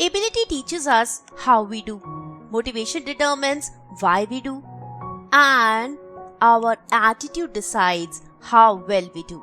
Ability teaches us how we do. Motivation determines why we do. And our attitude decides how well we do.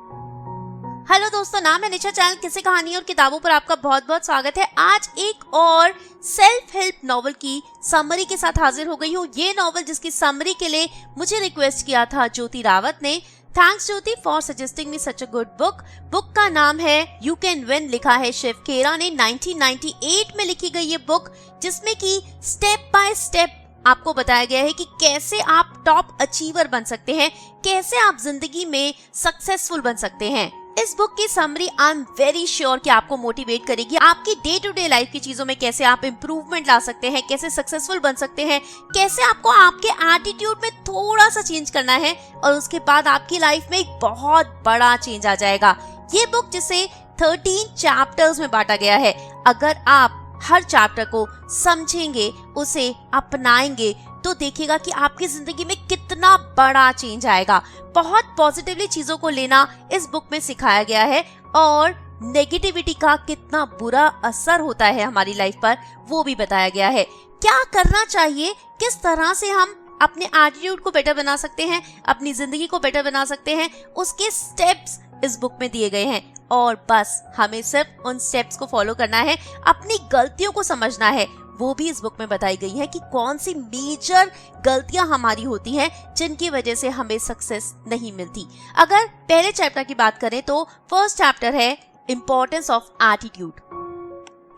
Hello दोस्तों, नाम है निशा, channel किस्से कहानी और किताबों पर आपका बहुत बहुत स्वागत है। आज एक और सेल्फ हेल्प नॉवल की समरी के साथ हाजिर हो गई हूँ। ये नॉवल जिसकी समरी के लिए मुझे रिक्वेस्ट किया था ज्योति रावत ने। Thanks Jyoti for suggesting me such a good book. Book का नाम है यू कैन विन, लिखा है शिव खेरा ने। 1998 में लिखी गई ये बुक, जिसमें कि स्टेप बाय स्टेप आपको बताया गया है कि कैसे आप टॉप अचीवर बन सकते हैं, कैसे आप जिंदगी में सक्सेसफुल बन सकते हैं। इस बुक की summary I am very sure कि आपको मोटिवेट करेगी। आपकी डे टू डे लाइफ की चीजों में कैसे आप इम्प्रूवमेंट ला सकते हैं, कैसे सक्सेसफुल बन सकते हैं, कैसे आपको आपके एटीट्यूड में थोड़ा सा चेंज करना है और उसके बाद आपकी लाइफ में एक बहुत बड़ा चेंज आ जाएगा। ये बुक जिसे 13 चैप्टर्स में बांटा गया है, अगर आप हर चैप्टर को समझेंगे, उसे अपनाएंगे, तो देखिएगा कि आपकी जिंदगी में कितना बड़ा चेंज आएगा। बहुत पॉजिटिवली चीजों को लेना इस बुक में सिखाया गया है और नेगेटिविटी का कितना बुरा असर होता है हमारी लाइफ पर वो भी बताया गया है। क्या करना चाहिए, किस तरह से हम अपने एटीट्यूड को बेटर बना सकते हैं, अपनी जिंदगी को बेटर बना सकते हैं, उसके स्टेप्स इस बुक में दिए गए हैं। और बस हमें सिर्फ उन स्टेप्स को फॉलो करना है, अपनी गलतियों को समझना है। वो भी इस बुक में बताई गई है कि कौन सी मेजर गलतियां हमारी होती हैं जिनकी वजह से हमें सक्सेस नहीं मिलती। अगर पहले चैप्टर की बात करें तो फर्स्ट चैप्टर है इम्पोर्टेंस ऑफ एटीट्यूड।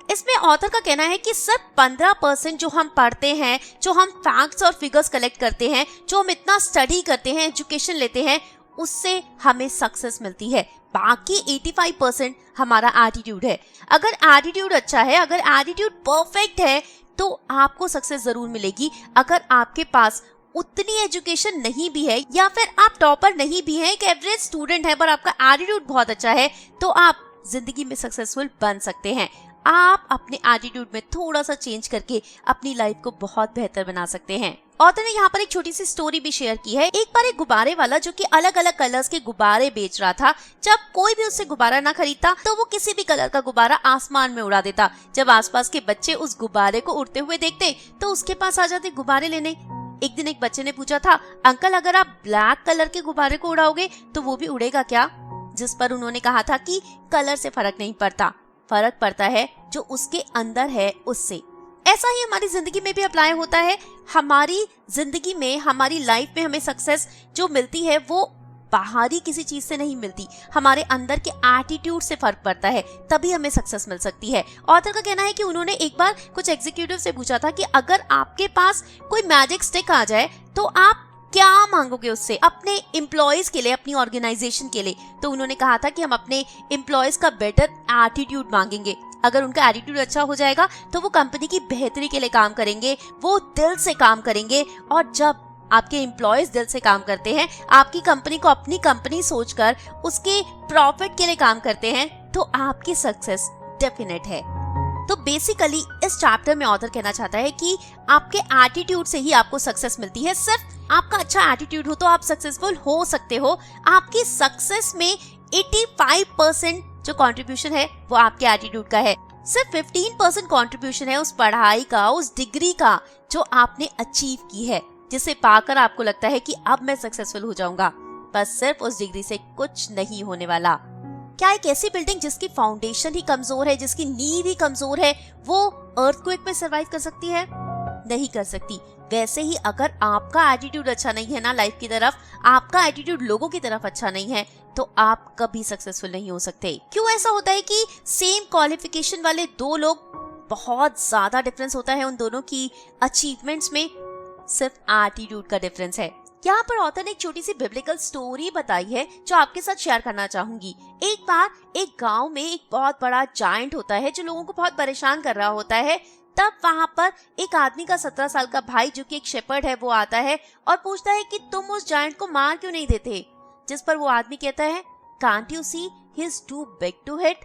इसमें ऑथर का कहना है कि सिर्फ 15% जो हम पढ़ते हैं, जो हम फैक्ट्स और फिगर्स कलेक्ट करते हैं, जो हम इतना स्टडी करते हैं, एजुकेशन लेते हैं, उससे हमें सक्सेस मिलती है। बाकी 85% हमारा एटीट्यूड है। अगर एटीट्यूड अच्छा है, अगर एटीट्यूड परफेक्ट है, तो आपको सक्सेस जरूर मिलेगी। अगर आपके पास उतनी एजुकेशन नहीं भी है या फिर आप टॉपर नहीं भी हैं, एक एवरेज स्टूडेंट है, पर आपका एटीट्यूड बहुत अच्छा है, तो आप जिंदगी में सक्सेसफुल बन सकते हैं। आप अपने एटीट्यूड में थोड़ा सा चेंज करके अपनी लाइफ को बहुत बेहतर बना सकते हैं। ऑथर ने यहाँ पर एक छोटी सी स्टोरी भी शेयर की है। एक बार एक गुब्बारे वाला जो कि अलग अलग कलर्स के गुब्बारे बेच रहा था, जब कोई भी उससे गुब्बारा ना खरीदता तो वो किसी भी कलर का गुब्बारा आसमान में उड़ा देता। जब आसपास के बच्चे उस गुब्बारे को उड़ते हुए देखते तो उसके पास आ जाते गुब्बारे लेने। एक दिन एक बच्चे ने पूछा था, अंकल अगर आप ब्लैक कलर के गुब्बारे को उड़ाओगे तो वो भी उड़ेगा क्या? जिस पर उन्होंने कहा था कि कलर से फर्क नहीं पड़ता, फर्क पड़ता है जो उसके अंदर है उससे। ऐसा ही हमारी जिंदगी में भी अप्लाई होता है। हमारी जिंदगी में, हमारी लाइफ में हमें सक्सेस जो मिलती है वो बाहरी किसी चीज से नहीं मिलती, हमारे अंदर के एटीट्यूड से फर्क पड़ता है, तभी हमें सक्सेस मिल सकती है। ऑथर का कहना है कि उन्होंने एक बार कुछ एग्जीक्यूटिव से पूछा था कि अगर आपके पास कोई मैजिक स्टिक आ जाए तो आप क्या मांगोगे उससे अपने एम्प्लॉयज के लिए, अपनी ऑर्गेनाइजेशन के लिए? तो उन्होंने कहा था कि हम अपने एम्प्लॉयज का बेटर एटीट्यूड मांगेंगे। अगर उनका एटीट्यूड अच्छा हो जाएगा तो वो कंपनी की बेहतरी के लिए काम करेंगे, वो दिल से काम करेंगे। और जब आपके एम्प्लॉयज दिल से काम करते हैं, आपकी कंपनी को अपनी कंपनी सोचकर उसके प्रॉफिट के लिए काम करते हैं, तो आपकी सक्सेस डेफिनेट है। तो बेसिकली इस चैप्टर में ऑथर कहना चाहता है कि आपके एटीट्यूड से ही आपको सक्सेस मिलती है। सिर्फ आपका अच्छा एटीट्यूड हो तो आप सक्सेसफुल हो सकते हो। आपकी सक्सेस में 85% जो कंट्रीब्यूशन है वो आपके एटीट्यूड का है। सिर्फ 15% कंट्रीब्यूशन है उस पढ़ाई का, उस डिग्री का जो आपने अचीव की है, जिसे पाकर आपको लगता है कि अब मैं सक्सेसफुल हो जाऊंगा। बस सिर्फ उस डिग्री से कुछ नहीं होने वाला। क्या एक ऐसी बिल्डिंग जिसकी फाउंडेशन ही कमजोर है, जिसकी नींव ही कमजोर है, वो अर्थक्वेक में सरवाइव कर सकती है? नहीं कर सकती। वैसे ही अगर आपका एटीट्यूड अच्छा नहीं है ना लाइफ की तरफ, आपका एटीट्यूड लोगों की तरफ अच्छा नहीं है, तो आप कभी सक्सेसफुल नहीं हो सकते। क्यों ऐसा होता है कि सेम क्वालिफिकेशन वाले दो लोग, बहुत ज्यादा डिफरेंस होता है उन दोनों की अचीवमेंट्स में? सिर्फ एटीट्यूड का डिफरेंस है। यहाँ पर ऑथर ने एक छोटी सी बिब्लिकल स्टोरी बताई है जो आपके साथ शेयर करना चाहूंगी। एक बार एक गांव में एक बहुत बड़ा जायंट होता है जो लोगों को बहुत परेशान कर रहा होता है। तब वहां पर एक आदमी का 17 साल का भाई जो कि एक शेपर्ड है वो आता है और पूछता है कि तुम उस जायंट को मार क्यों नहीं देते? जिस पर वो आदमी कहता है, can't you see he is too big to hit?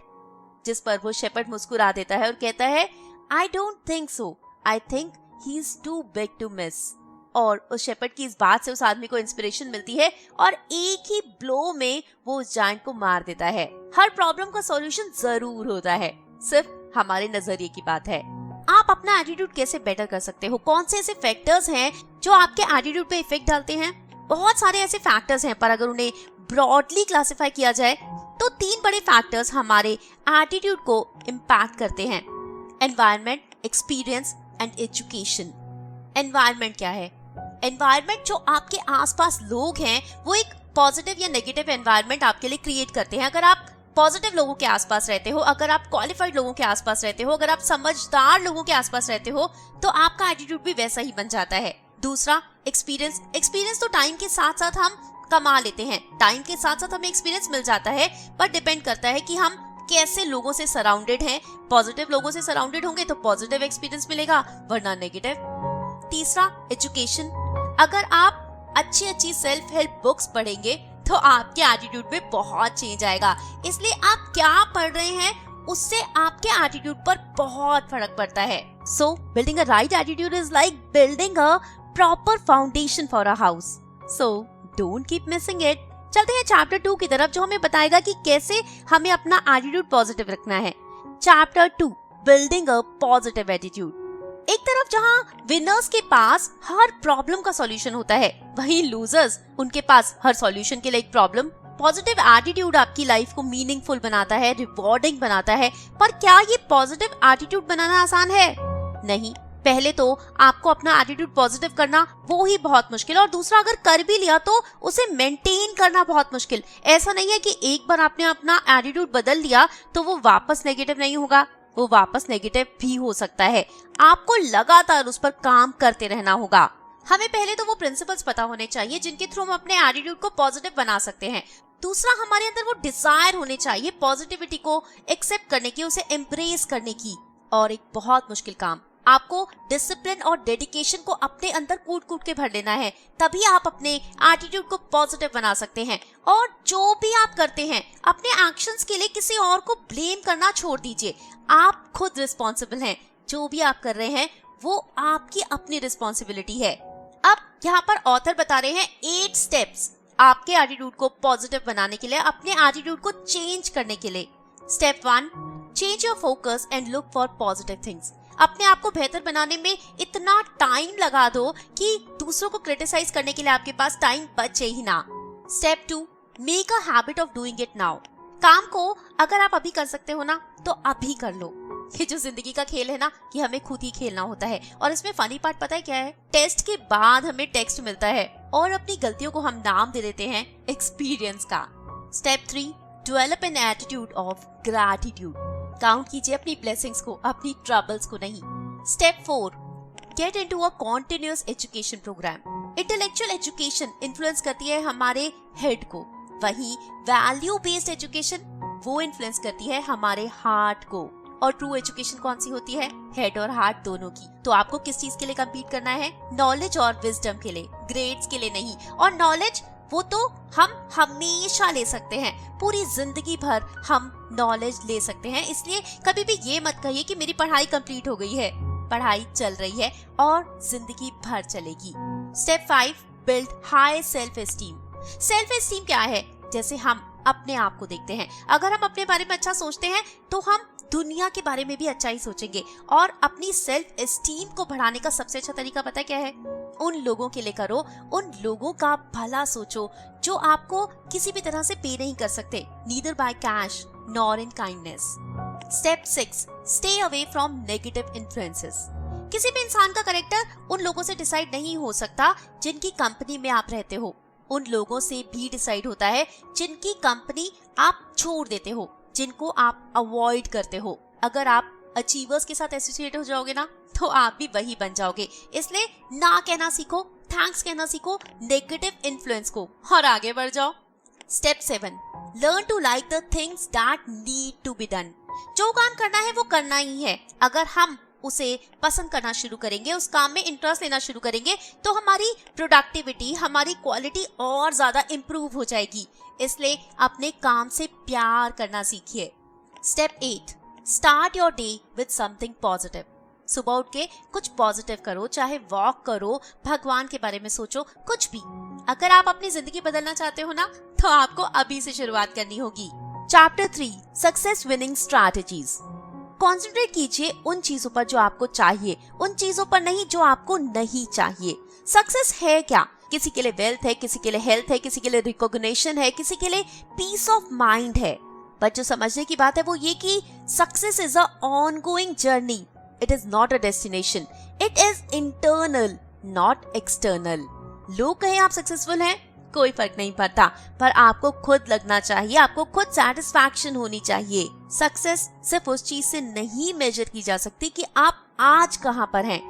जिस पर वो शेपर्ड मुस्कुरा देता है और कहता है, I don't think so, I think he is too big to miss. और उस शेपर्ड की इस बात से उस आदमी को इंस्पिरेशन मिलती है और एक ही ब्लो में वो उस जायंट को मार देता है। हर प्रॉब्लम का सॉल्यूशन जरूर होता है, सिर्फ हमारे नजरिए की बात है। आप अपना एटीट्यूड कैसे बेटर कर सकते हो, कौन से ऐसे फैक्टर्स हैं जो आपके एटीट्यूड पे इफेक्ट डालते हैं। बहुत सारे ऐसे फैक्टर्स हैं, पर अगर उन्हें ब्रॉडली क्लासिफाई किया जाए तो 3 बड़े फैक्टर्स हमारे एटीट्यूड को इम्पैक्ट करते हैं। Environment, experience and education. Environment क्या है? एनवायरनमेंट जो आपके आसपास लोग हैं वो एक पॉजिटिव या नेगेटिव एनवायरनमेंट आपके लिए क्रिएट करते हैं। अगर आप पॉजिटिव लोगों के आसपास रहते हो, अगर आप क्वालिफाइड लोगों के आसपास रहते हो, अगर आप समझदार लोगों के आसपास रहते हो, तो आपका एटीट्यूड भी वैसा ही बन जाता है। दूसरा, एक्सपीरियंस। एक्सपीरियंस तो टाइम के साथ साथ हम कमा लेते हैं, टाइम के साथ साथ हमें एक्सपीरियंस मिल जाता है, पर डिपेंड करता है कि हम कैसे लोगों से सराउंडेड हैं। पॉजिटिव लोगों से सराउंडेड होंगे तो पॉजिटिव एक्सपीरियंस मिलेगा, वरना नेगेटिव। तीसरा, एजुकेशन। अगर आप अच्छी सेल्फ हेल्प बुक्स पढ़ेंगे तो आपके एटीट्यूड में बहुत चेंज आएगा। इसलिए आप क्या पढ़ रहे हैं उससे आपके एटीट्यूड पर बहुत फर्क पड़ता है। सो building a right attitude is like building a proper foundation for a house. So don't keep missing it. चलते हैं चैप्टर 2 की तरफ, जो हमें बताएगा कि कैसे हमें अपना एटीट्यूड पॉजिटिव रखना है। Chapter 2, building a positive attitude. एक तरफ जहाँ विनर्स के पास हर प्रॉब्लम का सॉल्यूशन होता है, वहीं लूजर्स उनके पास हर सॉल्यूशन के लिए एक प्रॉब्लम। पॉजिटिव एटीट्यूड आपकी लाइफ को मीनिंगफुल बनाता है, रिवॉर्डिंग बनाता है, पर क्या ये पॉजिटिव एटीट्यूड बनाना आसान है? नहीं। पहले तो आपको अपना एटीट्यूड पॉजिटिव करना वो ही बहुत मुश्किल, और दूसरा अगर कर भी लिया तो उसे मेंटेन करना बहुत मुश्किल। ऐसा नहीं है कि एक बार आपने अपना एटीट्यूड बदल लिया तो वो वापस नेगेटिव नहीं होगा, वो वापस नेगेटिव भी हो सकता है। आपको लगातार उस पर काम करते रहना होगा। हमें पहले तो वो प्रिंसिपल्स पता होने चाहिए जिनके थ्रू हम अपने एटीट्यूड को पॉजिटिव बना सकते हैं। दूसरा, हमारे अंदर वो डिजायर होने चाहिए पॉजिटिविटी को एक्सेप्ट करने की, उसे एम्ब्रेस करने की। और एक बहुत मुश्किल काम, आपको डिसिप्लिन और डेडिकेशन को अपने अंदर कूट कूट के भर लेना है, तभी आप अपने एटीट्यूड को पॉजिटिव बना सकते हैं। और जो भी आप करते हैं अपने एक्शंस के लिए किसी और को ब्लेम करना छोड़ दीजिए। आप खुद रिस्पॉन्सिबल हैं, जो भी आप कर रहे हैं वो आपकी अपनी रिस्पॉन्सिबिलिटी है। अब यहाँ पर ऑथर बता रहे हैं 8 स्टेप्स आपके एटीट्यूड को पॉजिटिव बनाने के लिए, अपने एटीट्यूड को चेंज करने के लिए। Step 1, change your focus and look for positive things. अपने आप को बेहतर बनाने में इतना टाइम लगा दो कि दूसरों को क्रिटिसाइज करने के लिए आपके पास टाइम बचे ही ना। Step 2, make a habit of doing it now. काम को अगर आप अभी कर सकते हो ना तो अभी कर लो। ये जो जिंदगी का खेल है ना, ये हमें खुद ही खेलना होता है। और इसमें फनी पार्ट पता है क्या है? टेस्ट के बाद हमें टेक्स्ट मिलता है और अपनी गलतियों को हम नाम दे देते हैं एक्सपीरियंस का। Step 3, develop an attitude of gratitude. Count कीजिए अपनी ब्लेसिंग्स को, अपनी ट्रबल्स को नहीं। Step 4, get into a continuous education program. Intellectual education influence करती है हमारे हेड को, वहीं वैल्यू बेस्ड एजुकेशन वो इन्फ्लुएंस करती है हमारे हार्ट को। और ट्रू एजुकेशन कौन सी होती है? हेड और हार्ट दोनों की। तो आपको किस चीज के लिए कम्पीट करना है? नॉलेज और विजडम के लिए, ग्रेड्स के लिए नहीं। और नॉलेज वो तो हम हमेशा ले सकते हैं, पूरी जिंदगी भर हम नॉलेज ले सकते हैं। इसलिए कभी भी ये मत कहिए कि मेरी पढ़ाई कंप्लीट हो गई है। पढ़ाई चल रही है और जिंदगी भर चलेगी। Step 5, build high self esteem. Self esteem क्या है? जैसे हम अपने आप को देखते हैं, अगर हम अपने बारे में अच्छा सोचते हैं तो हम दुनिया के बारे में भी अच्छा ही सोचेंगे। और अपनी सेल्फ एस्टीम को बढ़ाने का सबसे अच्छा तरीका पता है क्या है? उन लोगों के लिए करो, उन लोगों का भला सोचो जो आपको किसी भी तरह से पे नहीं कर सकते, neither by cash nor in kindness. Step 6, stay away from negative influences. किसी भी इंसान का कैरेक्टर उन लोगों से डिसाइड नहीं हो सकता जिनकी कंपनी में आप रहते हो। उन लोगों से भी डिसाइड होता है जिनकी कंपनी आप छोड़ देते हो, जिनको आप अवॉइड करते हो। अगर आप अचीवर्स के साथ एसोसिएट हो जाओगे ना तो आप भी वही बन जाओगे। इसलिए ना कहना सीखो, थैंक्स कहना सीखो नेगेटिव इन्फ्लुएंस को, और आगे बढ़ जाओ। Step 7, learn to like the things that need to be done. जो काम करना है वो करना ही है। अगर हम उसे पसंद करना शुरू करेंगे, उस काम में इंटरेस्ट लेना शुरू करेंगे, तो हमारी प्रोडक्टिविटी, हमारी क्वालिटी और ज्यादा इंप्रूव हो जाएगी। इसलिए अपने काम से प्यार करना सीखिए। Step 8, start your day with something positive. सुबह उठ के कुछ पॉजिटिव करो, चाहे वॉक करो, भगवान के बारे में सोचो, कुछ भी। अगर आप अपनी जिंदगी बदलना चाहते हो ना तो आपको अभी से शुरुआत करनी होगी। Chapter 3, success winning strategies. Concentrate कीजिए उन चीजों पर जो आपको चाहिए, उन चीजों पर नहीं जो आपको नहीं चाहिए। सक्सेस है क्या? किसी के लिए वेल्थ है, किसी के लिए हेल्थ है, किसी के लिए रिकॉग्निशन है, किसी के लिए पीस ऑफ माइंड है। बट जो समझने की बात है वो ये कि success is a ongoing journey, it is not a destination, it is internal not external. लोग कहें आप सक्सेसफुल हैं, कोई फर्क नहीं पड़ता, पर आपको खुद लगना चाहिए, आपको खुद सेटिस्फैक्शन होनी चाहिए। सक्सेस सिर्फ उस चीज से नहीं मेजर की जा सकती कि आप आज कहाँ पर हैं।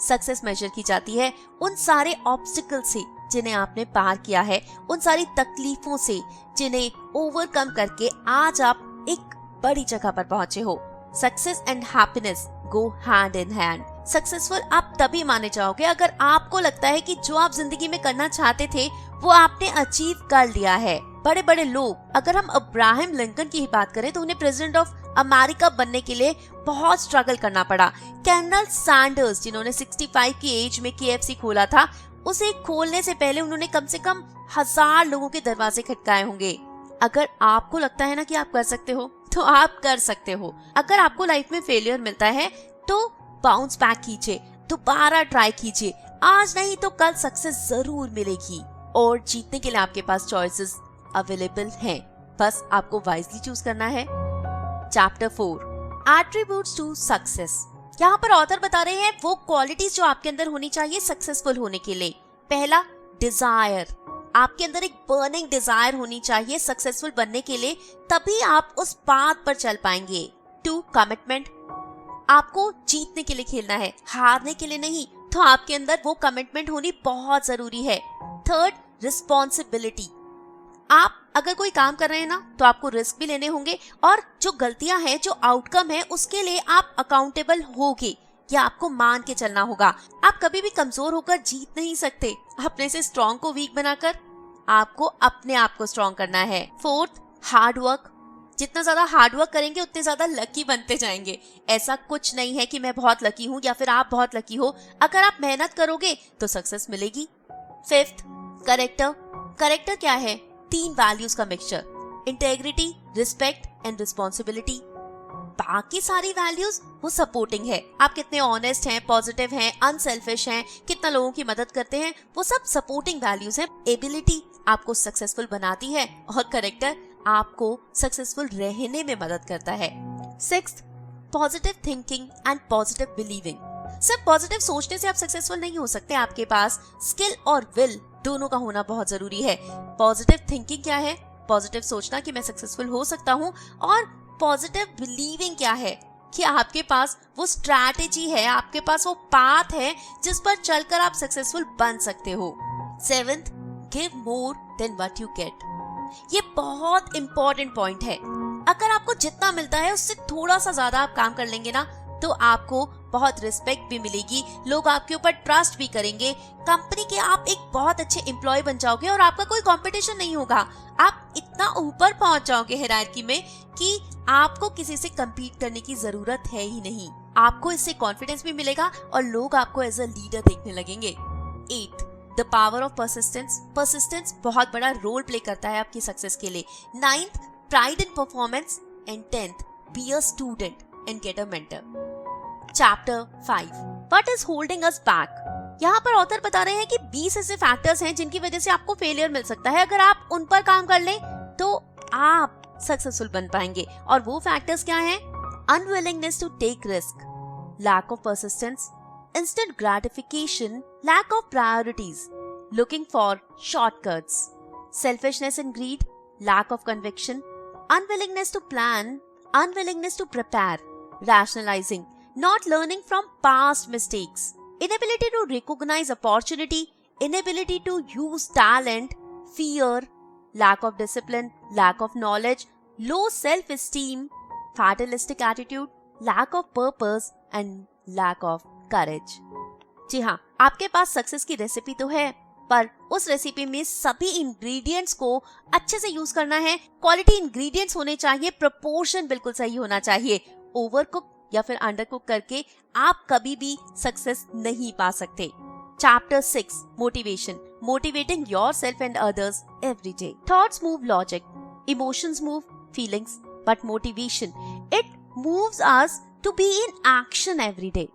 सक्सेस मेजर की जाती है उन सारे ऑब्स्टिकल से जिन्हें आपने पार किया है, उन सारी तकलीफों से जिन्हें ओवरकम करके आज आप एक बड़ी जगह पर पहुंचे हो। Success and happiness go hand in hand. Successful आप तभी माने जाओगे अगर आपको लगता है कि जो आप जिंदगी में करना चाहते थे वो आपने अचीव कर लिया है। बड़े बड़े लोग, अगर हम अब्राहम लिंकन की ही बात करें तो उन्हें प्रेसिडेंट ऑफ अमेरिका बनने के लिए बहुत स्ट्रगल करना पड़ा। कर्नल सैंडर्स जिन्होंने 65 की एज में KFC खोला था, उसे खोलने से पहले उन्होंने कम से कम 1000 लोगों के दरवाजे खटकाए होंगे। अगर आपको लगता है ना कि आप कर सकते हो तो आप कर सकते हो। अगर आपको लाइफ में फेलियर मिलता है तो बाउंस बैक कीजिए, दोबारा ट्राई कीजिए। आज नहीं तो कल सक्सेस जरूर मिलेगी और जीतने के लिए आपके पास चॉइसेस अवेलेबल हैं, बस आपको वाइजली चूज करना है। Chapter 4 attributes to success. यहाँ पर ऑथर बता रहे हैं वो क्वालिटीज जो आपके अंदर होनी चाहिए सक्सेसफुल होने के लिए। पहला, डिजायर। आपके अंदर एक बर्निंग डिजायर होनी चाहिए सक्सेसफुल बनने के लिए, तभी आप उस पाथ पर चल पाएंगे। 2, कमिटमेंट। आपको जीतने के लिए खेलना है, हारने के लिए नहीं, तो आपके अंदर वो कमिटमेंट होनी बहुत जरूरी है। 3, रिस्पॉन्सिबिलिटी। आप अगर कोई काम कर रहे हैं ना तो आपको रिस्क भी लेने होंगे और जो गलतियां हैं, जो आउटकम है, उसके लिए आप अकाउंटेबल होगे, या आपको मान के चलना होगा। आप कभी भी कमजोर होकर जीत नहीं सकते। अपने से स्ट्रॉन्ग को वीक बनाकर आपको अपने आप को स्ट्रॉन्ग करना है। 4, हार्ड वर्क। जितना ज्यादा हार्ड वर्क करेंगे उतने ज्यादा लकी बनते जाएंगे। ऐसा कुछ नहीं है कि मैं बहुत लकी हूँ या फिर आप बहुत लकी हो। अगर आप मेहनत करोगे तो सक्सेस मिलेगी। 5, करेक्टर। करेक्टर क्या है? 3 वैल्यूज का mixture, integrity, respect and responsibility. बाकी सारी वैल्यूज वो सपोर्टिंग है। आप कितने ऑनेस्ट हैं, पॉजिटिव हैं, अनसेल्फिश हैं, कितना लोगों की मदद करते हैं, वो सब सपोर्टिंग वैल्यूज हैं। एबिलिटी आपको सक्सेसफुल बनाती है और करेक्टर आपको सक्सेसफुल रहने में मदद करता है। 6, positive thinking and positive believing. सिर्फ पॉजिटिव सोचने से आप सक्सेसफुल नहीं हो सकते, आपके पास स्किल और विल दोनों का होना बहुत जरूरी है। पॉजिटिव थिंकिंग क्या है? पॉजिटिव सोचना कि मैं सक्सेसफुल हो सकता हूँ, और पॉजिटिव बिलीविंग क्या है? कि आपके पास वो स्ट्रैटेजी है, आपके पास वो पाथ है जिस पर चलकर आप सक्सेसफुल बन सकते हो। 7, give more than what you get. ये बहुत इंपॉर्टेंट पॉइंट है। अगर आपको जितना मिलता है उससे थोड़ा सा ज्यादा आप काम कर लेंगे ना तो आपको बहुत रिस्पेक्ट भी मिलेगी, लोग आपके ऊपर ट्रस्ट भी करेंगे, कंपनी के आप एक बहुत अच्छे एम्प्लॉय बन जाओगे और आपका कोई कंपटीशन नहीं होगा। आप इतना ऊपर पहुंच जाओगे हायरार्की में कि आपको किसी से कम्पीट करने की जरूरत है ही नहीं। आपको इससे कॉन्फिडेंस भी मिलेगा और लोग आपको एज अ लीडर देखने लगेंगे। 8, the power of persistence. Persistence बहुत बड़ा रोल प्ले करता है आपकी सक्सेस के लिए। 9th, pride in performance and 10th, be a student and get a mentor. Chapter 5 what is holding us back. यहाँ पर ऑथर बता रहे हैं कि 20 ऐसे फैक्टर्स हैं जिनकी वजह से आपको फेलियर मिल सकता है। अगर आप उन पर काम कर लें तो आप सक्सेसफुल बन पाएंगे। और वो फैक्टर्स क्या हैं? Unwillingness to take risk, lack of persistence, instant gratification, lack of priorities, looking for shortcuts, selfishness and greed, lack of conviction, unwillingness to plan, unwillingness to prepare, rationalizing, not learning from past mistakes, inability to recognize opportunity, inability to use talent, fear, lack of discipline, lack of knowledge, low self-esteem, fatalistic attitude, lack of purpose and lack of करेज। जी हाँ, आपके पास success की recipe तो है, पर उस recipe में सभी ingredients को अच्छे से यूज करना है। क्वालिटी इंग्रेडिएंट्स होने चाहिए, प्रोपोर्शन बिल्कुल सही होना चाहिए। ओवरकुक या फिर अंडरकुक करके आप कभी भी सक्सेस नहीं पा सकते। Chapter 6 motivation, motivating yourself and others every day. Thoughts move logic, emotions move feelings, but motivation it moves us to be in action every day.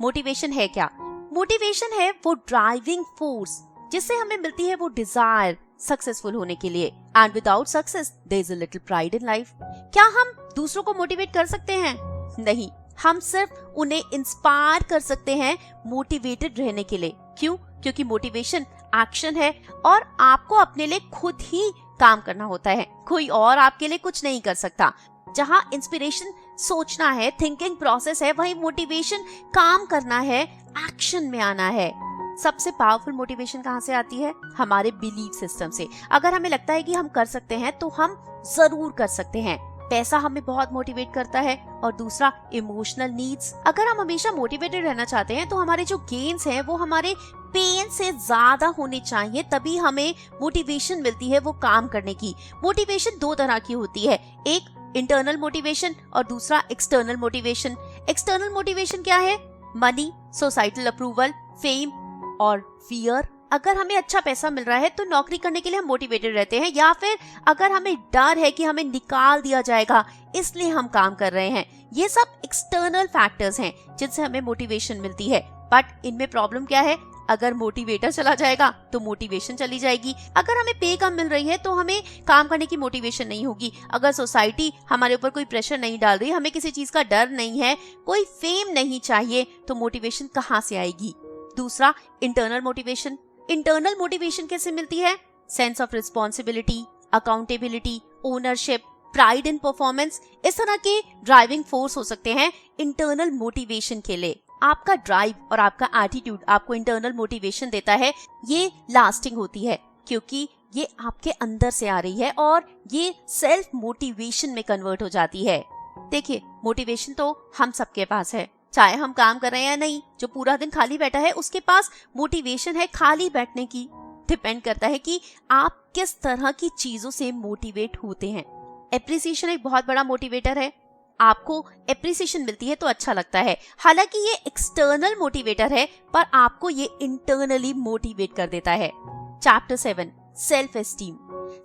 Motivation है क्या? मोटिवेशन है वो ड्राइविंग फोर्स जिससे हमें मिलती है वो डिजायर सक्सेसफुल होने के लिए। And without success there is a little pride in life. क्या हम दूसरों को मोटिवेट कर सकते हैं? नहीं, हम सिर्फ उन्हें इंस्पायर कर सकते हैं मोटिवेटेड रहने के लिए। क्यों? क्योंकि मोटिवेशन एक्शन है और आपको अपने लिए खुद ही काम करना होता है, कोई और आपके लिए कुछ नहीं कर सकता। जहां इंस्पिरेशन सोचना है, थिंकिंग प्रोसेस है, वहीं मोटिवेशन काम करना है, एक्शन में आना है। सबसे पावरफुल मोटिवेशन कहाँ से आती है? हमारे बिलीफ सिस्टम से। अगर हमें लगता है कि हम कर सकते हैं तो हम जरूर कर सकते हैं। पैसा हमें बहुत मोटिवेट करता है। और दूसरा, इमोशनल नीड्स। अगर हम हमेशा मोटिवेटेड रहना चाहते हैं तो हमारे जो गेन्स हैं वो हमारे पेन से ज्यादा होने चाहिए, तभी हमें मोटिवेशन मिलती है वो काम करने की। मोटिवेशन दो तरह की होती है, एक इंटरनल मोटिवेशन और दूसरा एक्सटर्नल मोटिवेशन। एक्सटर्नल मोटिवेशन क्या है? मनी, सोसाइटल अप्रूवल, फेम और फियर। अगर हमें अच्छा पैसा मिल रहा है तो नौकरी करने के लिए हम मोटिवेटेड रहते हैं, या फिर अगर हमें डर है कि हमें निकाल दिया जाएगा इसलिए हम काम कर रहे हैं। ये सब एक्सटर्नल फैक्टर्स हैं जिनसे हमें मोटिवेशन मिलती है। बट इनमें प्रॉब्लम क्या है? अगर मोटिवेटर चला जाएगा तो मोटिवेशन चली जाएगी। अगर हमें पे कम मिल रही है तो हमें काम करने की मोटिवेशन नहीं होगी। अगर सोसाइटी हमारे ऊपर कोई प्रेशर नहीं डाल रही, हमें किसी चीज का डर नहीं है, कोई फेम नहीं चाहिए, तो मोटिवेशन कहाँ से आएगी? दूसरा, इंटरनल मोटिवेशन। इंटरनल मोटिवेशन कैसे मिलती है? Sense of responsibility, accountability, ownership, pride in performance, इस तरह के ड्राइविंग फोर्स हो सकते हैं इंटरनल मोटिवेशन के लिए। आपका ड्राइव और आपका एटीट्यूड आपको इंटरनल मोटिवेशन देता है। ये लास्टिंग होती है क्योंकि ये आपके अंदर से आ रही है और ये सेल्फ मोटिवेशन में कन्वर्ट हो जाती है। देखिए, मोटिवेशन तो हम सबके पास है, चाहे हम काम कर रहे हैं या नहीं। जो पूरा दिन खाली बैठा है उसके पास मोटिवेशन है खाली बैठने की। डिपेंड करता है कि आप किस तरह की चीजों से मोटिवेट होते हैं। एप्रिसिएशन एक बहुत बड़ा मोटिवेटर है। आपको एप्रिसिएशन मिलती है तो अच्छा लगता है। हालांकि ये एक्सटर्नल मोटिवेटर है, पर आपको ये इंटरनली मोटिवेट कर देता है। Chapter 7, self esteem.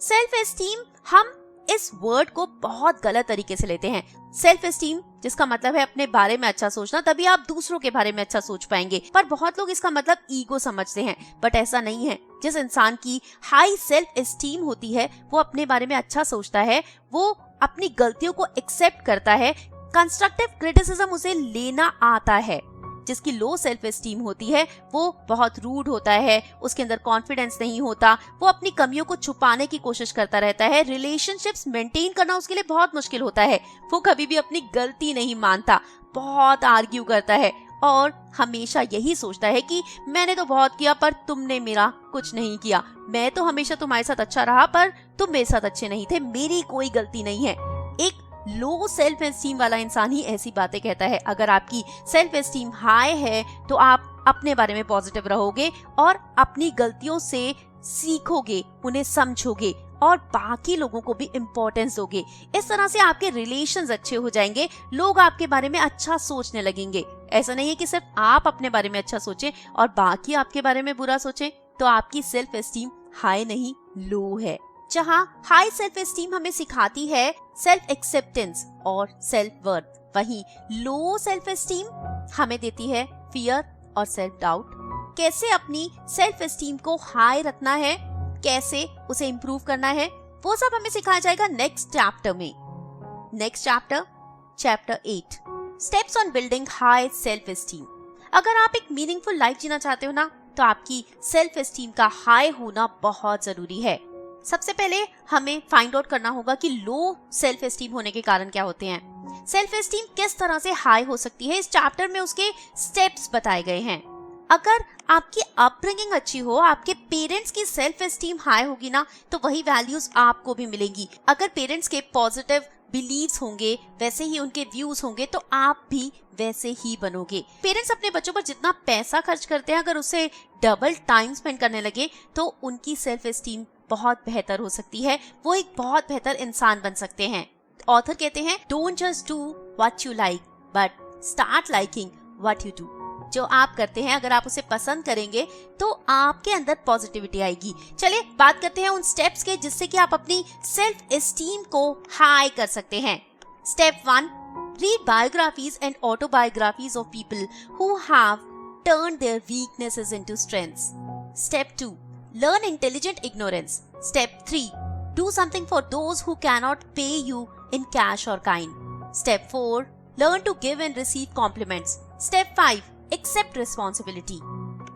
Self esteem, हम इस वर्ड को बहुत गलत तरीके से लेते हैं। सेल्फ एस्टीम जिसका मतलब है अपने बारे में अच्छा सोचना, तभी आप दूसरों के बारे में अच्छा सोच पाएंगे। पर बहुत लोग इसका मतलब ईगो समझते हैं, बट ऐसा नहीं है। जिस इंसान की हाई सेल्फ एस्टीम होती है वो अपने बारे में अच्छा सोचता है, वो अपनी गलतियों को एक्सेप्ट करता है, कंस्ट्रक्टिव क्रिटिसिज्म उसे लेना आता है। जिसकी लो सेल्फ एस्टीम होती है वो बहुत रूड होता है, उसके अंदर कॉन्फिडेंस नहीं होता, वो अपनी कमियों को छुपाने की कोशिश करता रहता है, रिलेशनशिप्स मेंटेन करना उसके लिए बहुत मुश्किल होता है, वो कभी भी अपनी गलती नहीं मानता, बहुत आर्ग्यू करता है और हमेशा यही सोचता है कि मैंने तो बहुत किया पर तुमने मेरा कुछ नहीं किया, मैं तो हमेशा तुम्हारे साथ अच्छा रहा पर तुम मेरे साथ अच्छे नहीं थे, मेरी कोई गलती नहीं है। एक लो सेल्फ एस्टीम वाला इंसान ही ऐसी बातें कहता है। अगर आपकी सेल्फ एस्टीम हाई है तो आप अपने बारे में पॉजिटिव रहोगे और अपनी गलतियों से सीखोगे, उन्हें समझोगे और बाकी लोगों को भी इम्पोर्टेंस दोगे। इस तरह से आपके रिलेशंस अच्छे हो जाएंगे, लोग आपके बारे में अच्छा सोचने लगेंगे। ऐसा नहीं है कि सिर्फ आप अपने बारे में अच्छा सोचें और बाकी आपके बारे में बुरा सोचें, तो आपकी सेल्फ एस्टीम हाई नहीं लो है। जहां हाई सेल्फ एस्टीम हमें सिखाती है सेल्फ एक्सेप्टेंस और सेल्फ वर्थ, वहीं लो सेल्फ एस्टीम हमें देती है फियर और सेल्फ डाउट। कैसे अपनी सेल्फ एस्टीम को हाई रखना है, कैसे उसे इम्प्रूव करना है, वो सब हमें सिखाया जाएगा नेक्स्ट चैप्टर में। Next chapter, chapter 8, steps on building high self esteem. अगर आप एक मीनिंगफुल लाइफ जीना चाहते हो ना, तो आपकी सेल्फ एस्टीम का हाई होना बहुत जरूरी है। सबसे पहले हमें फाइंड आउट करना होगा कि लो सेल्फ एस्टीम होने के कारण क्या होते हैं। सेल्फ एस्टीम किस तरह से हाई हो सकती है, इस चैप्टर में उसके स्टेप्स बताए गए हैं। अगर आपकी अपब्रिंगिंग अच्छी हो, आपके पेरेंट्स की सेल्फ एस्टीम हाई होगी ना, तो वही वैल्यूज आपको भी मिलेंगी। अगर पेरेंट्स के पॉजिटिव बिलीव्स होंगे, वैसे ही उनके व्यूज होंगे, तो आप भी वैसे ही बनोगे। पेरेंट्स अपने बच्चों पर जितना पैसा खर्च करते हैं, अगर उससे डबल टाइम स्पेंड करने लगे तो उनकी सेल्फ एस्टीम बहुत बेहतर हो सकती है, वो एक बहुत बेहतर इंसान बन सकते हैं। ऑथर कहते हैं, don't just do what you like but start liking what you do. जो आप करते हैं अगर आप उसे पसंद करेंगे तो आपके अंदर पॉजिटिविटी आएगी। चलिए बात करते हैं उन स्टेप्स के जिससे कि आप अपनी सेल्फ एस्टीम को हाई कर सकते हैं। Step 1, Read biographies and autobiographies of people who have turned their weaknesses into strengths. Step 2. Learn intelligent ignorance. Step 3. Do something for those who cannot pay you in cash or kind. Step 4. Learn to give and receive compliments. Step 5. Accept responsibility.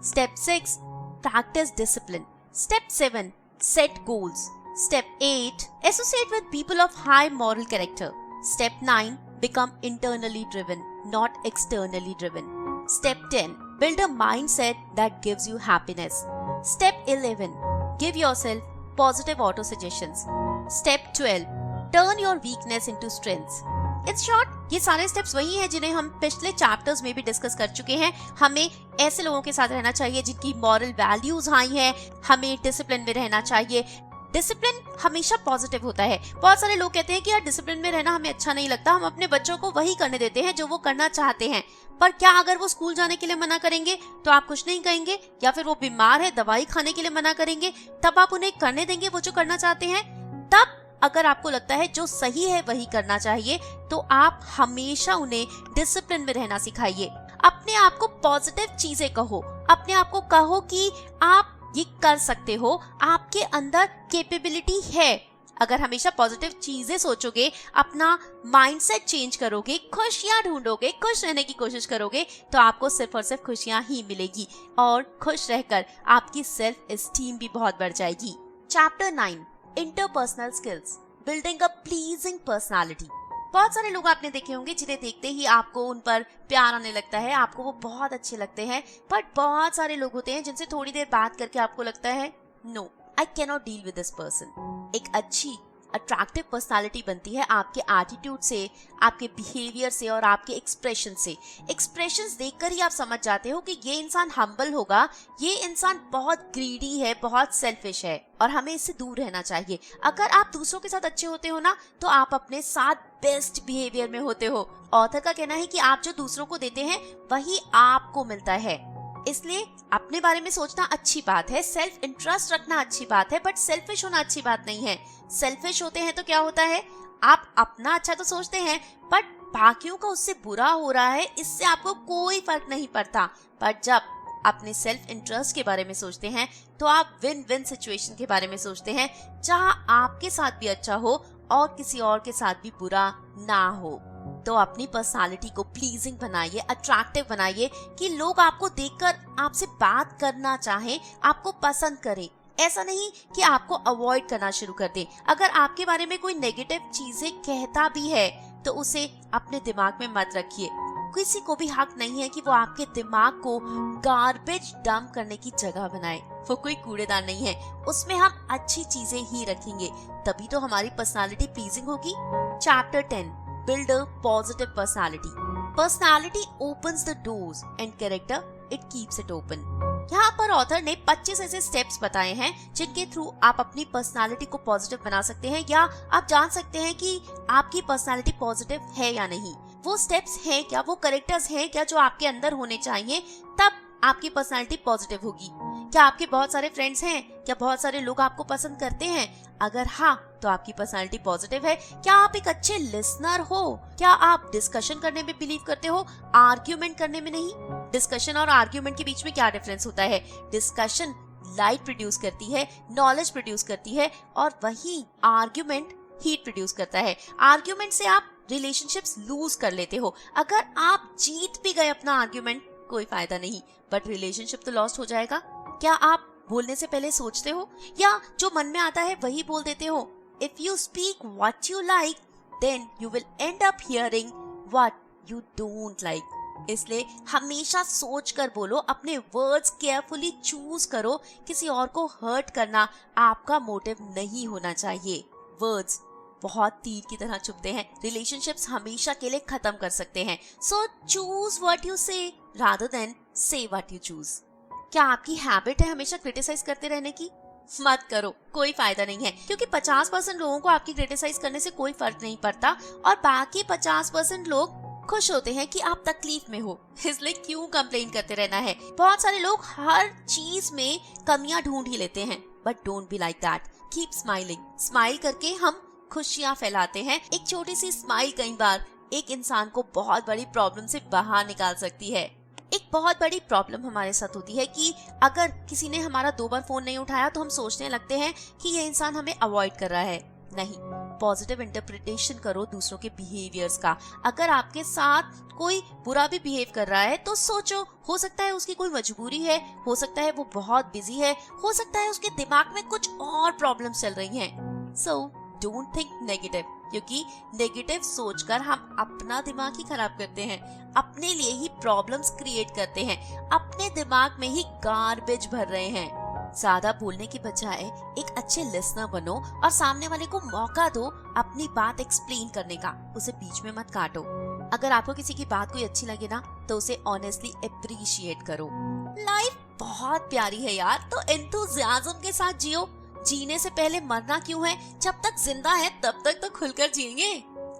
Step 6. Practice discipline. Step 7. Set goals. Step 8. Associate with people of high moral character. Step 9. Become internally driven, not externally driven. Step 10. Build a mindset that gives you happiness. Step 11. Give yourself positive auto-suggestions. Step 12. Turn your weakness into strengths. In short, ये सारे steps वही हैं जिन्हें हम पिछले chapters में भी discuss कर चुके हैं. हमें ऐसे लोगों के साथ रहना चाहिए जिनकी मॉरल वैल्यूज हाई हैं. हमें डिसिप्लिन में रहना चाहिए. डिसिप्लिन हमेशा पॉजिटिव होता है. बहुत सारे लोग कहते हैं कि यार डिसिप्लिन में रहना हमें अच्छा नहीं लगता, हम अपने बच्चों को वही करने देते हैं जो वो करना चाहते हैं. पर क्या अगर वो स्कूल जाने के लिए मना करेंगे तो आप कुछ नहीं कहेंगे? या फिर वो बीमार है, दवाई खाने के लिए मना करेंगे, तब आप उन्हें करने देंगे वो जो करना चाहते हैं? तब अगर आपको लगता है जो सही है वही करना चाहिए, तो आप हमेशा उन्हें डिसिप्लिन में रहना सिखाइए. अपने आप को पॉजिटिव चीजें कहो. अपने आप को कहो कि आप ये कर सकते हो, आपके अंदर कैपेबिलिटी है. अगर हमेशा पॉजिटिव चीजें सोचोगे, अपना माइंडसेट चेंज करोगे, खुशियां ढूंढोगे, खुश रहने की कोशिश करोगे, तो आपको सिर्फ और सिर्फ खुशियां ही मिलेगी. और खुश रहकर आपकी सेल्फ एस्टीम भी बहुत बढ़ जाएगी. चैप्टर 9. Interpersonal skills. बिल्डिंग अ प्लीजिंग पर्सनालिटी. बहुत सारे लोग आपने देखे होंगे जिन्हें देखते ही आपको उन पर प्यार आने लगता है, आपको वो बहुत अच्छे लगते हैं. बट बहुत सारे लोग होते हैं जिनसे थोड़ी देर बात करके आपको लगता है no, I can not deal with this person. एक अच्छी अट्रैक्टिव पर्सनालिटी बनती है आपके एटीट्यूड से, आपके बिहेवियर से और आपके एक्सप्रेशन से. एक्सप्रेशंस देखकर ही आप समझ जाते हो कि ये इंसान हम्बल होगा, ये इंसान बहुत ग्रीडी है, बहुत सेल्फिश है और हमें इससे दूर रहना चाहिए. अगर आप दूसरों के साथ अच्छे होते हो ना, तो आप अपने साथ बेस्ट बिहेवियर में होते हो. ऑथर का कहना है कि आप जो दूसरों को देते हैं वही आपको मिलता है. इसलिए अपने बारे में सोचना अच्छी बात है, सेल्फ इंटरेस्ट रखना अच्छी बात है, बट सेल्फिश होना अच्छी बात नहीं है. सेल्फिश होते हैं तो क्या होता है, आप अपना अच्छा तो सोचते हैं बट बाकियों का उससे बुरा हो रहा है, इससे आपको कोई फर्क नहीं पड़ता. बट जब अपने सेल्फ इंटरेस्ट के बारे में सोचते हैं तो आप विन विन सिचुएशन के बारे में सोचते हैं, जहां आपके साथ भी अच्छा हो और किसी और के साथ भी बुरा ना हो. तो अपनी पर्सनालिटी को प्लीजिंग बनाइए, अट्रैक्टिव बनाइए कि लोग आपको देखकर आपसे बात करना चाहें, आपको पसंद करें. ऐसा नहीं कि आपको अवॉइड करना शुरू कर दें. अगर आपके बारे में कोई नेगेटिव चीजें कहता भी है तो उसे अपने दिमाग में मत रखिए. किसी को भी हक नहीं है कि वो आपके दिमाग को गार्बेज डंप करने की जगह बनाए. वो कोई कूड़ेदान नहीं है, उसमें हम अच्छी चीजें ही रखेंगे, तभी तो हमारी पर्सनालिटी प्लीजिंग होगी. Chapter 10. Build a positive personality. Personality opens the doors and character it keeps it open. यहाँ पर ऑथर ने 25 ऐसे स्टेप्स बताए हैं जिनके थ्रू आप अपनी पर्सनालिटी को पॉजिटिव बना सकते हैं या आप जान सकते हैं कि आपकी पर्सनालिटी पॉजिटिव है या नहीं. वो स्टेप्स हैं क्या, वो कैरेक्टर्स हैं क्या जो आपके अंदर होने चाहिए, तब आपकी पर्सनालिटी पॉजिटिव होगी. क्या आपके बहुत सारे फ्रेंड्स हैं? क्या बहुत सारे लोग आपको पसंद करते हैं? अगर हाँ, तो आपकी पर्सनालिटी पॉजिटिव है. क्या आप एक अच्छे लिसनर हो? क्या आप डिस्कशन करने में बिलीव करते हो, आर्ग्यूमेंट करने में नहीं? डिस्कशन और आर्ग्यूमेंट के बीच में क्या डिफरेंस होता है? डिस्कशन लाइट प्रोड्यूस करती है, नॉलेज प्रोड्यूस करती है, और वही आर्ग्यूमेंट हीट प्रोड्यूस करता है. आर्ग्यूमेंट से आप रिलेशनशिप्स लूज कर लेते हो. अगर आप जीत भी गए अपना आर्ग्यूमेंट, कोई फायदा नहीं, बट रिलेशनशिप तो लॉस्ट हो जाएगा. क्या आप बोलने से पहले सोचते हो या जो मन में आता है वही बोल देते हो? If you speak what you like, then you will end up hearing what you don't like. इसलिए हमेशा सोच कर बोलो, अपने वर्ड्स केयरफुली चूज करो. किसी और को हर्ट करना आपका मोटिव नहीं होना चाहिए. वर्ड्स बहुत तीर की तरह चुभते हैं, रिलेशनशिप्स हमेशा के लिए खत्म कर सकते हैं. सो चूज व्हाट यू से रादर देन से व्हाट यू चूज. क्या आपकी हैबिट है हमेशा क्रिटिसाइज करते रहने की? मत करो, कोई फायदा नहीं है, क्योंकि 50% लोगों को आपकी क्रिटिसाइज करने से कोई फर्क नहीं पड़ता और बाकी 50% लोग खुश होते हैं कि आप तकलीफ में हो. इसलिए क्यों कंप्लेन करते रहना है? बहुत सारे लोग हर चीज में कमियां ढूंढ ही लेते हैं, but don't be like that. Keep smiling. Smile करके हम खुशियां फैलाते हैं. एक छोटी सी स्माइल कई बार एक इंसान को बहुत बड़ी प्रॉब्लम से बाहर निकाल सकती है। एक बहुत बड़ी प्रॉब्लम हमारे साथ होती है कि अगर किसी ने हमारा 2 बार फोन नहीं उठाया तो हम सोचने लगते हैं कि ये इंसान हमें अवॉइड कर रहा है। नहीं, पॉजिटिव इंटरप्रिटेशन करो दूसरों के बिहेवियर्स का। अगर आपके साथ कोई बुरा भी बिहेव कर रहा है तो सोचो, हो सकता है उसकी कोई मजबूरी है, हो सकता है वो बहुत बिजी है, हो सकता है उसके दिमाग में कुछ और प्रॉब्लम्स चल रही हैं। सो डोंट थिंक नेगेटिव, क्योंकि नेगेटिव सोचकर हम अपना दिमाग ही खराब करते हैं, अपने लिए ही प्रॉब्लम्स क्रिएट करते हैं, अपने दिमाग में ही गार्बेज भर रहे हैं। ज्यादा बोलने की बजाय एक अच्छे लिसनर बनो और सामने वाले को मौका दो अपनी बात एक्सप्लेन करने का, उसे बीच में मत काटो। अगर आपको किसी की बात कोई अच्छी लगे ना तो उसे ऑनेस्टली अप्रिशिएट करो। लाइफ बहुत प्यारी है यार, तो एंथुसियाज्म के साथ जियो। जीने से पहले मरना क्यों है, जब तक जिंदा है तब तक तो खुलकर जिएंगे।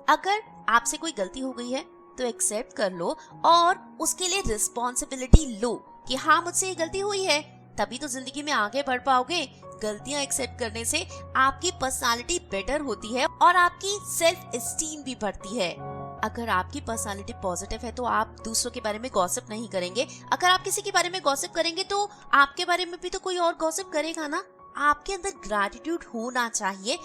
अगर आपसे कोई गलती हो गई है तो एक्सेप्ट कर लो और उसके लिए रिस्पॉन्सिबिलिटी लो कि हाँ मुझसे ये गलती हुई है, तभी तो जिंदगी में आगे बढ़ पाओगे। गलतियां एक्सेप्ट करने से आपकी पर्सनालिटी बेटर होती है और आपकी सेल्फ एस्टीम भी बढ़ती है। अगर आपकी पर्सनालिटी पॉजिटिव है तो आप दूसरों के बारे में गॉसिप नहीं करेंगे। अगर आप किसी के बारे में गॉसिप करेंगे तो आपके बारे में भी तो कोई और गॉसिप करेगा ना। आपके अंदर ग्रैटिट्यूड होना चाहिए,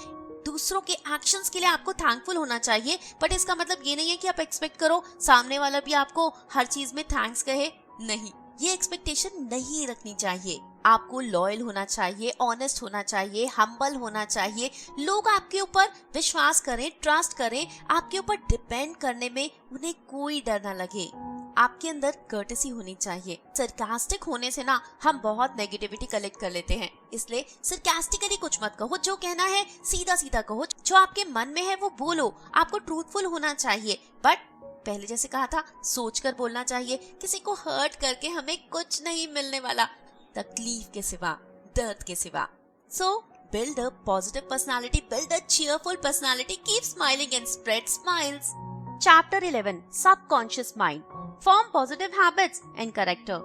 दूसरों के एक्शंस के लिए आपको थैंकफुल होना चाहिए। बट इसका मतलब ये नहीं है कि आप एक्सपेक्ट करो सामने वाला भी आपको हर चीज में थैंक्स कहे। नहीं, ये एक्सपेक्टेशन नहीं रखनी चाहिए। आपको लॉयल होना चाहिए, ऑनेस्ट होना चाहिए, हम्बल होना चाहिए। लोग आपके ऊपर विश्वास करें, ट्रस्ट करें, आपके ऊपर डिपेंड करने में उन्हें कोई डर ना लगे। आपके अंदर कर्टेसी होनी चाहिए। सरकास्टिक होने से ना हम बहुत नेगेटिविटी कलेक्ट कर लेते हैं, इसलिए सरकास्टिकली कुछ मत कहो। जो कहना है सीधा सीधा कहो, जो आपके मन में है वो बोलो। आपको ट्रूथफुल होना चाहिए, बट पहले जैसे कहा था सोचकर बोलना चाहिए। किसी को हर्ट करके हमें कुछ नहीं मिलने वाला, तकलीफ के सिवा, दर्द के सिवा। सो build a positive personality, build a cheerful personality, keep smiling and spread smiles. Chapter 11, Subconscious Mind. Form positive habits and character.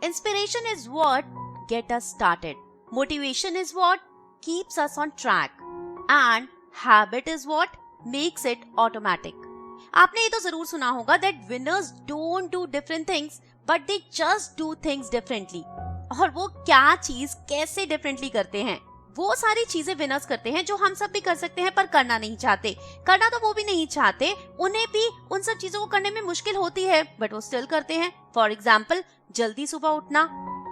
Inspiration is what get us started. Motivation is what keeps us on track. And habit is what makes it automatic. आपने ये तो जरूर सुना होगा that winners don't do different things but they just do things differently. और वो क्या चीज कैसे डिफरेंटली करते हैं, वो सारी चीजें विनर्स करते हैं जो हम सब भी कर सकते हैं पर करना नहीं चाहते। करना तो वो भी नहीं चाहते, उन्हें भी उन सब चीजों को करने में मुश्किल होती है बट वो स्टिल करते हैं। फॉर एग्जाम्पल, जल्दी सुबह उठना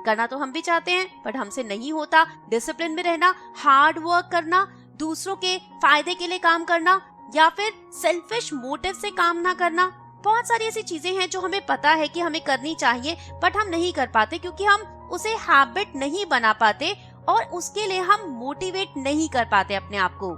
करना तो हम भी चाहते हैं बट हमसे नहीं होता। डिसिप्लिन में रहना, हार्ड वर्क करना, दूसरों के फायदे के लिए काम करना या फिर सेल्फिश मोटिव से काम ना करना। बहुत सारी ऐसी चीजें हैं जो हमें पता है कि हमें करनी चाहिए बट हम नहीं कर पाते क्योंकि हम उसे हैबिट नहीं बना पाते और उसके लिए हम मोटिवेट नहीं कर पाते अपने आप को।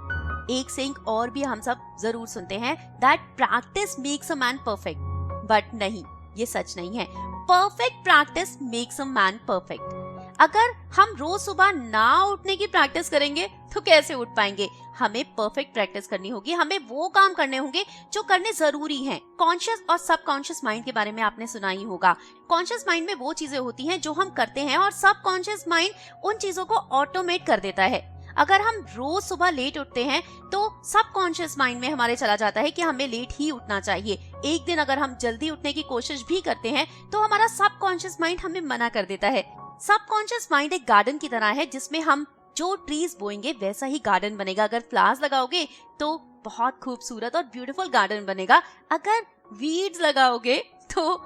एक सेइंग और भी हम सब जरूर सुनते हैं, that practice makes a man perfect. But नहीं, ये सच नहीं है। Perfect practice makes a man perfect. अगर हम रोज सुबह ना उठने की प्रैक्टिस करेंगे तो कैसे उठ पाएंगे। हमें परफेक्ट प्रैक्टिस करनी होगी, हमें वो काम करने होंगे जो करने जरूरी हैं। कॉन्शियस और सबकॉन्शियस माइंड के बारे में आपने सुना ही होगा। कॉन्शियस माइंड में वो चीजें होती हैं जो हम करते हैं और सबकॉन्शियस माइंड उन चीजों को ऑटोमेट कर देता है। अगर हम रोज सुबह लेट उठते हैं तो सबकॉन्शियस माइंड में हमारे चला जाता है कि हमें लेट ही उठना चाहिए। एक दिन अगर हम जल्दी उठने की कोशिश भी करते हैं तो हमारा सबकॉन्शियस माइंड हमें मना कर देता है। सबकॉन्शियस माइंड एक गार्डन की तरह है जिसमें हम जो ट्रीज बोएंगे वैसा ही गार्डन बनेगा। अगर फ्लावर्स लगाओगे तो बहुत खूबसूरत और ब्यूटीफुल गार्डन बनेगा। अगर वीड्स लगाओगे तो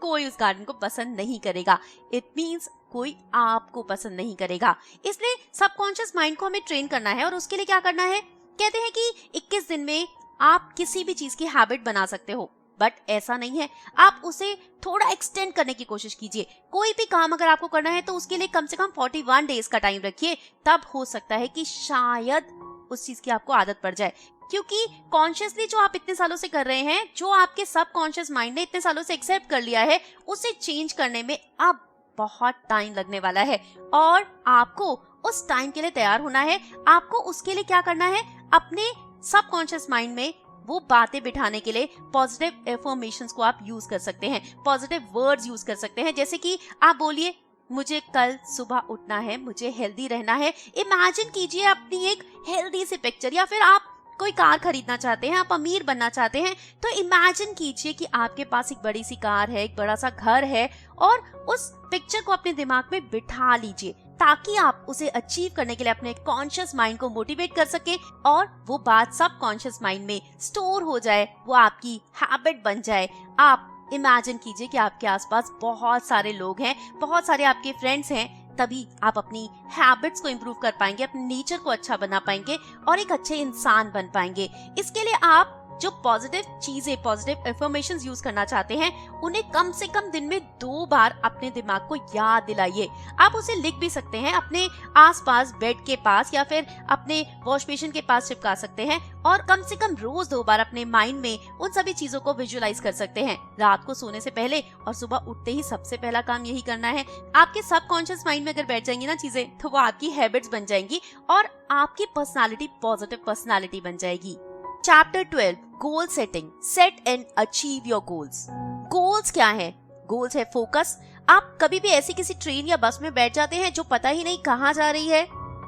कोई उस गार्डन को पसंद नहीं करेगा। इट मीन्स कोई आपको पसंद नहीं करेगा। इसलिए सबकॉन्शियस माइंड को हमें ट्रेन करना है और उसके लिए क्या करना है, कहते हैं कि 21 दिन में आप किसी भी चीज की हैबिट बना सकते हो। बट ऐसा नहीं है, आप उसे थोड़ा एक्सटेंड करने की कोशिश कीजिए। कोई भी काम अगर आपको करना है तो उसके लिए कम से कम 41 डेज का टाइम रखिए, तब हो सकता है कि शायद उस चीज की आपको आदत पड़ जाए। क्योंकि कॉन्शियसली जो आप इतने सालों से कर रहे हैं, जो आपके सबकॉन्शियस माइंड ने इतने सालों से एक्सेप्ट कर लिया है, उसे चेंज करने में अब बहुत टाइम लगने वाला है और आपको उस टाइम के लिए तैयार होना है। आपको उसके लिए क्या करना है, अपने सबकॉन्शियस माइंड में वो बातें बिठाने के लिए पॉजिटिव एफर्मेशंस को आप यूज कर सकते हैं, पॉजिटिव वर्ड्स यूज कर सकते हैं। जैसे कि आप बोलिए, मुझे कल सुबह उठना है, मुझे हेल्दी रहना है। इमेजिन कीजिए अपनी एक हेल्दी सी पिक्चर, या फिर आप कोई कार खरीदना चाहते हैं, आप अमीर बनना चाहते हैं, तो इमेजिन कीजिए कि आपके पास एक बड़ी सी कार है, एक बड़ा सा घर है, और उस पिक्चर को अपने दिमाग में बिठा लीजिए ताकि आप उसे अचीव करने के लिए अपने कॉन्शियस माइंड को मोटिवेट कर सके और वो बात सब कॉन्शियस माइंड में स्टोर हो जाए, वो आपकी हैबिट बन जाए। आप इमेजिन कीजिए कि आपके आसपास बहुत सारे लोग हैं, बहुत सारे आपके फ्रेंड्स हैं, तभी आप अपनी हैबिट्स को इम्प्रूव कर पाएंगे, अपने नेचर को अच्छा बना पाएंगे और एक अच्छे इंसान बन पाएंगे। इसके लिए आप जो पॉजिटिव चीजें, पॉजिटिव अफर्मेशंस यूज करना चाहते हैं, उन्हें कम से कम दिन में 2 बार अपने दिमाग को याद दिलाइए। आप उसे लिख भी सकते हैं अपने आसपास, बेड के पास या फिर अपने वॉश बेसिन के पास चिपका सकते हैं और कम से कम रोज 2 बार अपने माइंड में उन सभी चीजों को विजुअलाइज कर सकते हैं। रात को सोने से पहले और सुबह उठते ही सबसे पहला काम यही करना है। आपके सबकॉन्शियस माइंड में अगर बैठ जाएंगी ना चीजें, तो वो आपकी हैबिट्स बन जाएंगी और आपकी पर्सनालिटी पॉजिटिव पर्सनालिटी बन जाएगी। Chapter 12 goal setting, set and achieve your goals. Goals क्या है? गोल्स है फोकस। आप कभी भी ऐसी किसी ट्रेन या बस में बैठ जाते हैं जो पता ही नहीं कहाँ जा रही है,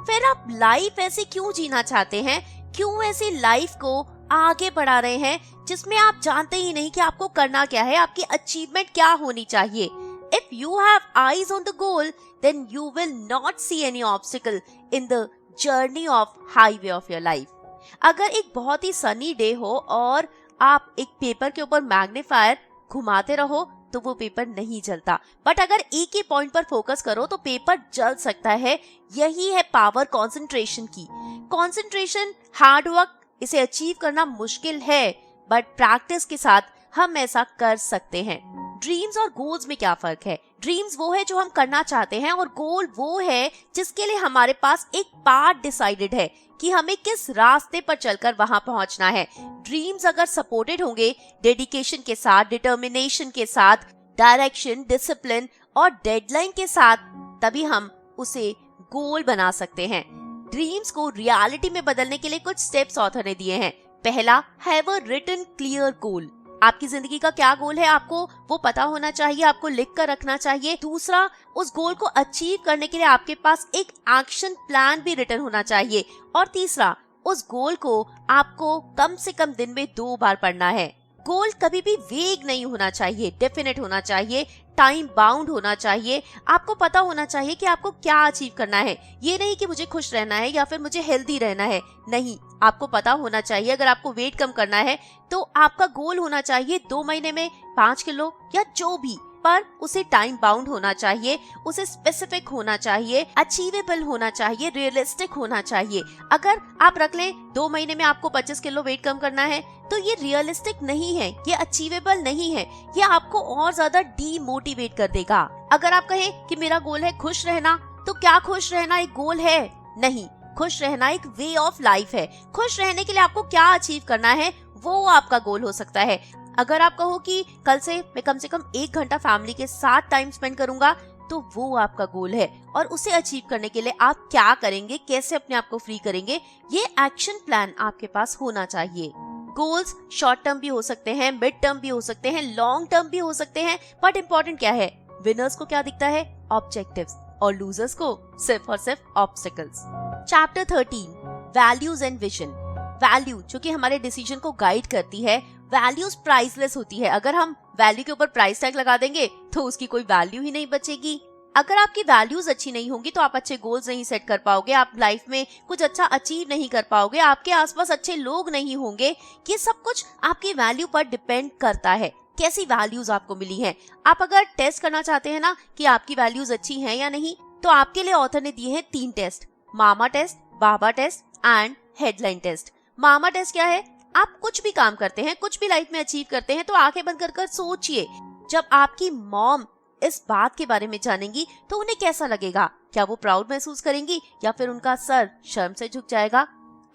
फिर आप लाइफ ऐसी क्यों जीना चाहते हैं? क्यों ऐसी लाइफ को आगे बढ़ा रहे हैं जिसमें आप जानते ही नहीं कि आपको करना क्या है, आपकी अचीवमेंट क्या होनी चाहिए? If you have eyes on the goal, then you will not see any obstacle in the journey of highway of your life. अगर एक बहुत ही सनी डे हो और आप एक पेपर के ऊपर मैग्नीफायर घुमाते रहो तो वो पेपर नहीं जलता, बट अगर एक ही पॉइंट पर फोकस करो तो पेपर जल सकता है। यही है पावर कंसंट्रेशन की। कंसंट्रेशन, हार्ड वर्क, इसे अचीव करना मुश्किल है, बट प्रैक्टिस के साथ हम ऐसा कर सकते हैं। ड्रीम्स और गोल्स में क्या फर्क है? ड्रीम्स वो है जो हम करना चाहते हैं और गोल वो है जिसके लिए हमारे पास एक पाथ डिसाइडेड है कि हमें किस रास्ते पर चलकर वहां पहुंचना है। ड्रीम्स अगर सपोर्टेड होंगे डेडिकेशन के साथ, डिटर्मिनेशन के साथ, डायरेक्शन, डिसिप्लिन और डेडलाइन के साथ, तभी हम उसे गोल बना सकते हैं। ड्रीम्स को रियलिटी में बदलने के लिए कुछ स्टेप्स ऑथर ने दिए हैं। पहला, have a written clear goal. आपकी जिंदगी का क्या गोल है आपको वो पता होना चाहिए, आपको लिख कर रखना चाहिए। दूसरा, उस गोल को अचीव करने के लिए आपके पास एक एक्शन प्लान भी रिटन होना चाहिए। और तीसरा, उस गोल को आपको कम से कम दिन में 2 बार पढ़ना है। गोल कभी भी वेग नहीं होना चाहिए, डेफिनेट होना चाहिए, टाइम बाउंड होना चाहिए। आपको पता होना चाहिए कि आपको क्या अचीव करना है। ये नहीं कि मुझे खुश रहना है या फिर मुझे हेल्दी रहना है, नहीं, आपको पता होना चाहिए अगर आपको वेट कम करना है तो आपका गोल होना चाहिए 2 महीने में 5 किलो या जो भी, पर उसे टाइम बाउंड होना चाहिए, उसे स्पेसिफिक होना चाहिए, अचीवेबल होना चाहिए, रियलिस्टिक होना चाहिए। अगर आप रख लें 2 महीने में आपको 25 किलो वेट कम करना है तो ये रियलिस्टिक नहीं है, ये अचीवेबल नहीं है, ये आपको और ज्यादा डीमोटिवेट कर देगा। अगर आप कहें कि मेरा गोल है खुश रहना, तो क्या खुश रहना एक गोल है? नहीं, खुश रहना एक वे ऑफ लाइफ है। खुश रहने के लिए आपको क्या अचीव करना है वो आपका गोल हो सकता है। अगर आप कहो कि कल से मैं कम 1 घंटा फैमिली के साथ टाइम स्पेंड करूंगा, तो वो आपका गोल है और उसे अचीव करने के लिए आप क्या करेंगे, कैसे अपने आप को फ्री करेंगे, ये एक्शन प्लान आपके पास होना चाहिए। गोल्स शॉर्ट टर्म भी हो सकते हैं, मिड टर्म भी हो सकते हैं, लॉन्ग टर्म भी हो सकते हैं, बट इम्पोर्टेंट क्या है? विनर्स को क्या दिखता है? ऑब्जेक्टिव्स, और लूजर्स को सिर्फ और सिर्फ obstacles. Chapter 13 values and vision. Value जो कि हमारे डिसीजन को गाइड करती है, वैल्यूज प्राइसलेस होती है। अगर हम वैल्यू के ऊपर प्राइस टैग लगा देंगे तो उसकी कोई वैल्यू ही नहीं बचेगी। अगर आपकी वैल्यूज अच्छी नहीं होंगी तो आप अच्छे गोल्स नहीं सेट कर पाओगे, आप लाइफ में कुछ अच्छा अचीव नहीं कर पाओगे, आपके आसपास अच्छे लोग नहीं होंगे। ये सब कुछ आपकी वैल्यू पर डिपेंड करता है, कैसी वैल्यूज आपको मिली हैं। आप अगर टेस्ट करना चाहते हैं ना कि आपकी वैल्यूज अच्छी हैं या नहीं, तो आपके लिए ऑथर ने दिए हैं 3 टेस्ट, मामा टेस्ट, बाबा टेस्ट एंड हेडलाइन टेस्ट। मामा टेस्ट क्या है? आप कुछ भी काम करते हैं, कुछ भी लाइफ में अचीव करते हैं तो आंखें बंद कर कर सोचिए, जब आपकी मॉम इस बात के बारे में जानेंगी तो उन्हें कैसा लगेगा? क्या वो प्राउड महसूस करेंगी या फिर उनका सर शर्म से झुक जाएगा?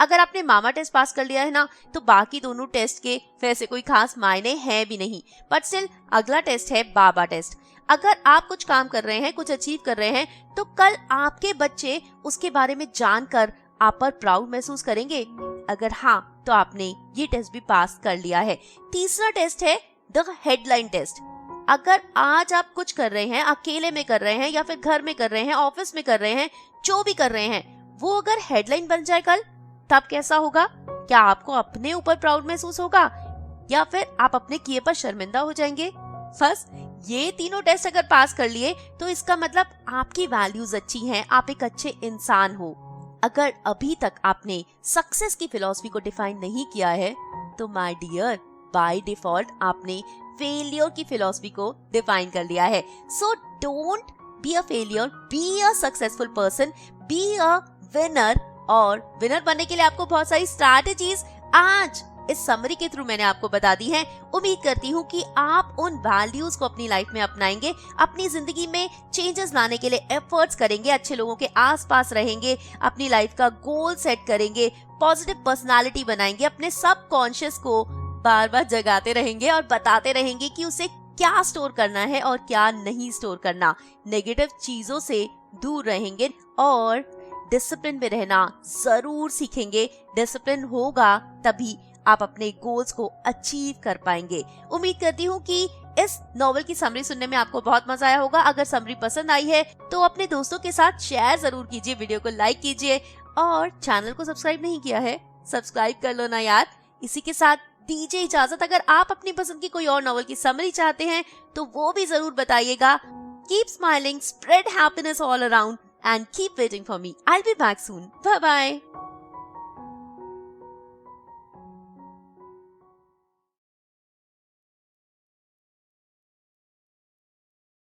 अगर आपने मामा टेस्ट पास कर लिया है ना, तो बाकी दोनों टेस्ट के वैसे कोई खास मायने हैं भी नहीं, बट स्टिल अगला टेस्ट है बाबा टेस्ट। अगर आप कुछ काम कर रहे हैं, कुछ अचीव कर रहे हैं, तो कल आपके बच्चे उसके बारे में जानकर आप पर प्राउड महसूस करेंगे। अगर हाँ, तो आपने ये टेस्ट भी पास कर लिया है। तीसरा टेस्ट है द हेडलाइन टेस्ट। अगर आज आप कुछ कर रहे हैं, अकेले में कर रहे हैं या फिर घर में कर रहे हैं, ऑफिस में कर रहे हैं, जो भी कर रहे हैं, वो अगर हेडलाइन बन जाए कल, तब कैसा होगा? क्या आपको अपने ऊपर प्राउड महसूस होगा या फिर आप अपने किए पर शर्मिंदा हो जाएंगे? बस ये तीनों टेस्ट अगर पास कर लिए तो इसका मतलब आपकी वैल्यूज अच्छी हैं, आप एक अच्छे इंसान हो। अगर अभी तक आपने सक्सेस की फिलॉसफी को डिफाइन नहीं किया है तो माय डियर, बाय डिफॉल्ट आपने फेलियर की फिलॉसफी को डिफाइन कर लिया है। So don't be a failure, be a successful person, be a winner. और विनर बनने के लिए आपको बहुत सारी स्ट्रैटेजीज आज इस समरी के थ्रू मैंने आपको बता दी है। उम्मीद करती हूँ कि आप उन वैल्यूज को अपनी लाइफ में अपनाएंगे, अपनी जिंदगी में चेंजेस लाने के लिए एफर्ट्स करेंगे, अच्छे लोगों के आसपास रहेंगे, अपनी लाइफ का गोल सेट करेंगे, पॉजिटिव पर्सनालिटी बनाएंगे, अपने सबकॉन्शियस को बार बार जगाते रहेंगे और बताते रहेंगे कि उसे क्या स्टोर करना है और क्या नहीं स्टोर करना। नेगेटिव चीजों से दूर रहेंगे और डिसिप्लिन में रहना जरूर सीखेंगे। डिसिप्लिन होगा तभी आप अपने गोल्स को अचीव कर पाएंगे। उम्मीद करती हूँ कि इस नॉवेल की समरी सुनने में आपको बहुत मजा आया होगा। अगर समरी पसंद आई है तो अपने दोस्तों के साथ शेयर जरूर कीजिए, वीडियो को लाइक कीजिए और चैनल को सब्सक्राइब नहीं किया है सब्सक्राइब कर लो ना यार। इसी के साथ दीजिए इजाजत। अगर आप अपनी पसंद की कोई और नॉवेल की समरी चाहते हैं तो वो भी जरूर बताइएगा। Keep smiling, spread happiness all around and keep waiting for me. I'll be back soon. Bye bye.